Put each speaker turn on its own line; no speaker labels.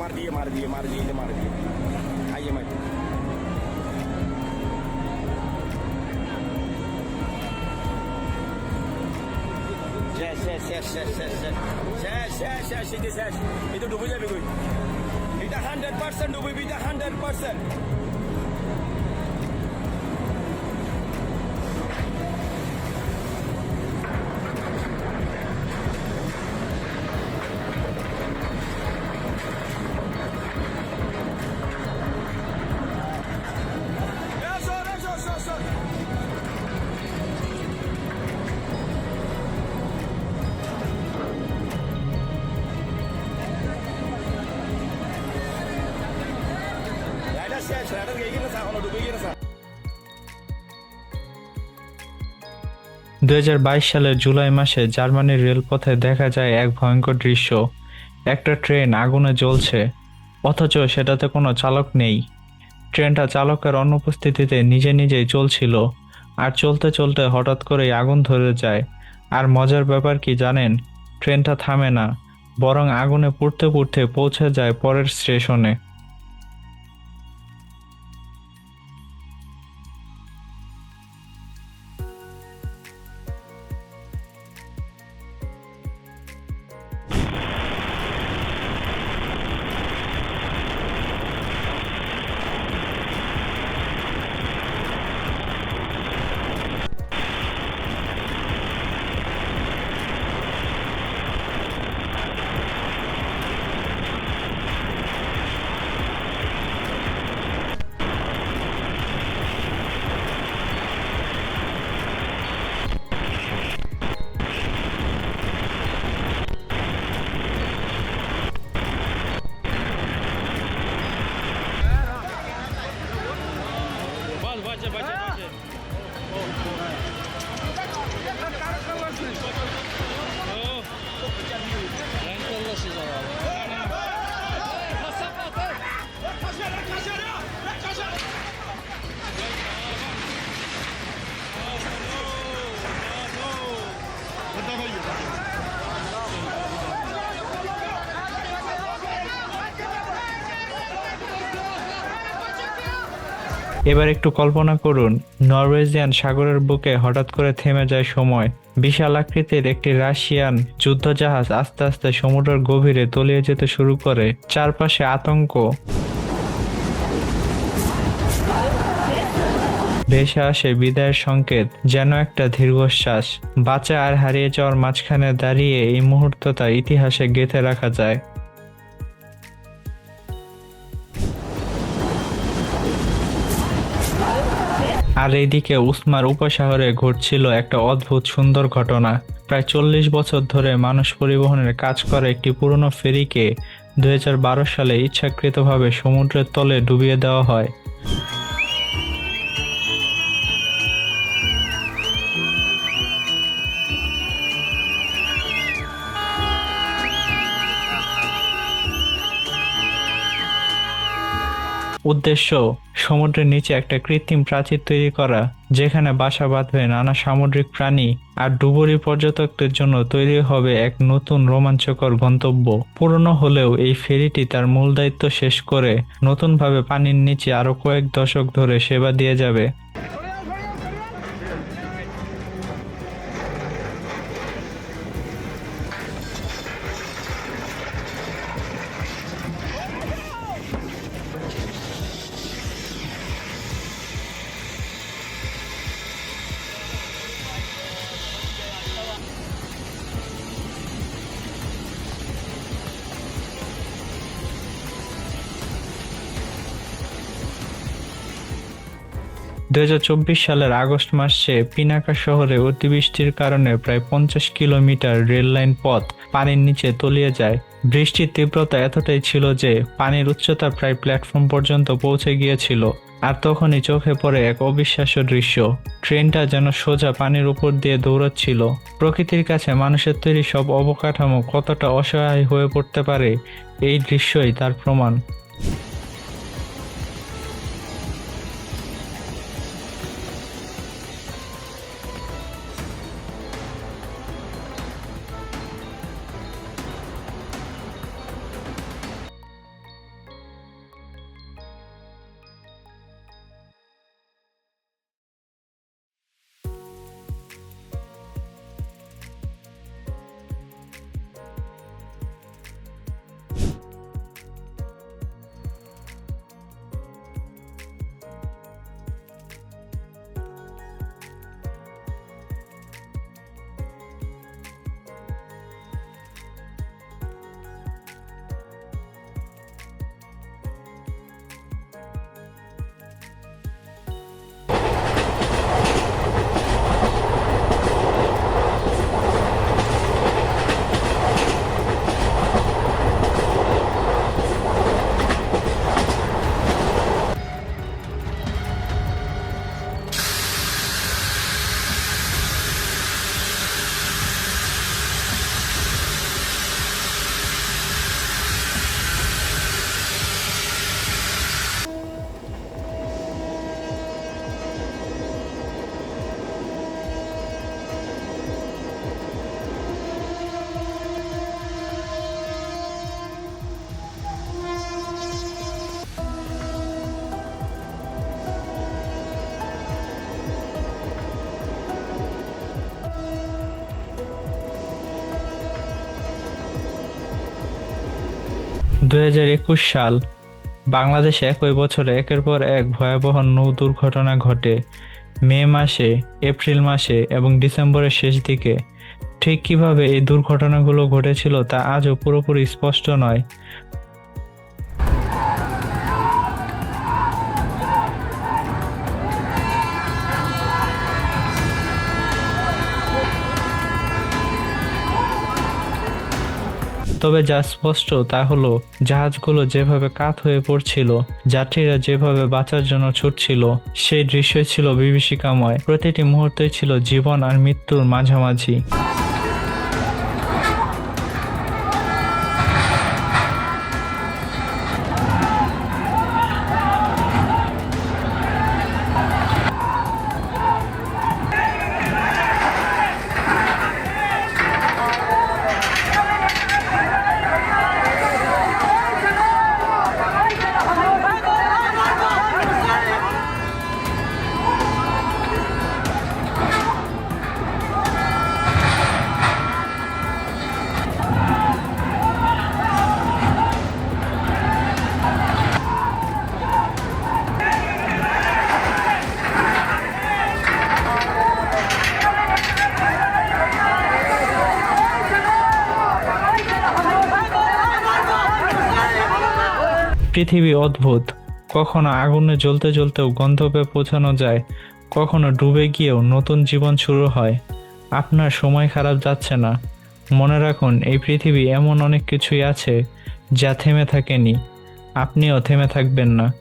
मार दिए आइए मैं শেষ এটা ডুবে যাবে কই এটা 100% ডুবে এটা 100%। Ada kayak gini sah, kalau dulu gini sah।
2022 সালের জুলাই মাসে জার্মানির রেলপথে দেখা যায় এক ভয়ঙ্কর দৃশ্য। একটা ট্রেন আগুনে জ্বলছে, অথচ সেটাতে কোনো চালক নেই। ট্রেনটা চালকের অনুপস্থিতিতে নিজে নিজেই চলছিল, আর চলতে চলতে হঠাৎ করেই আগুন ধরে যায়। আর মজার ব্যাপার কি জানেন, ট্রেনটা থামে না, বরং আগুনে পুড়তে পুড়তে পৌঁছে যায় পরের স্টেশনে। এবার একটু কল্পনা করুন, নরওয়েজিয়ান সাগরের বুকে হঠাৎ করে থেমে যায় সময়। বিশাল আকৃতির একটি রাশিয়ান যুদ্ধজাহাজ আস্তে আস্তে সমুদ্রের গভীরে তলিয়ে যেতে শুরু করে। চারপাশে আতঙ্ক, ভেসে আসে বিদায়ের সংকেত, যেন একটা দীর্ঘশ্বাস। বাঁচা আর হারিয়ে যাওয়ার মাঝখানে দাঁড়িয়ে এই মুহূর্তটা ইতিহাসে গেঁথে রাখা যায়। আর এইদিকে উসমার উপশহরে ঘটছিল একটা অদ্ভুত সুন্দর ঘটনা। প্রায় 40 বছর ধরে মানুষ পরিবহনের কাজ করা একটি পুরনো ফেরিকে 2012 সালে ইচ্ছাকৃতভাবে সমুদ্রের তলে ডুবিয়ে দেওয়া হয়। উদ্দেশ্য, সমুদ্রের নিচে একটা কৃত্রিম প্রাচীর তৈরি করা, যেখানে বাসা বাঁধবে নানা সামুদ্রিক প্রাণী, আর ডুবুরি পর্যটকদের জন্য তৈরি হবে এক নতুন রোমাঞ্চকর গন্তব্য। পুরনো হলেও এই ফেরিটি তার মূল দায়িত্ব শেষ করে নতুনভাবে পানির নিচে আরো কয়েক দশক ধরে সেবা দিয়ে যাবে। সালের আগস্ট মাসে পিনাকা শহরে অতিবৃষ্টির কারণে প্রায় 50 কিলোমিটার রেল লাইন পথ পানির নিচে তলিয়ে যায়। বৃষ্টির তীব্রতা এতটাই ছিল যে পানির উচ্চতা প্রায় প্ল্যাটফর্ম পর্যন্ত পৌঁছে গিয়েছিল। আর তখনই চোখে পড়ে এক অবিশ্বাস্য দৃশ্য। ট্রেনটা যেন সোজা পানির উপর দিয়ে দৌড়াচ্ছিল। প্রকৃতির কাছে মানুষের তৈরি সব অবকাঠামো কতটা অসহায় হয়ে পড়তে পারে, এই দৃশ্যই তার প্রমাণ। 2021 সাল বাংলাদেশে একই বছরে একের পর এক ভয়াবহ নৌ দুর্ঘটনা ঘটে। মে মাসে, এপ্রিল মাসে এবং ডিসেম্বরের শেষ দিকে। ঠিক কিভাবে এই দুর্ঘটনাগুলো ঘটেছিল তা আজও পুরোপুরি স্পষ্ট নয়। তবে যা স্পষ্ট তা হলো জাহাজগুলো যেভাবে কাত হয়ে পড়ছিল, যাত্রীরা যেভাবে বাঁচার জন্য ছুটছিল, সেই দৃশ্য ছিল বিভীষিকাময়। প্রতিটি মুহূর্তে ছিল জীবন আর মৃত্যুর মাঝামাঝি। পৃথিবী অদ্ভুত। কখনো আগুনে জ্বলতে জ্বলতেও গন্তব্যে পৌঁছানো যায়, কখনো ডুবে গিয়েও নতুন জীবন শুরু হয়। আপনার সময় খারাপ যাচ্ছে না। মনে রাখুন, এই পৃথিবী এমন অনেক কিছুই আছে যা থেমে থাকেনি। আপনিও থেমে থাকবেন না।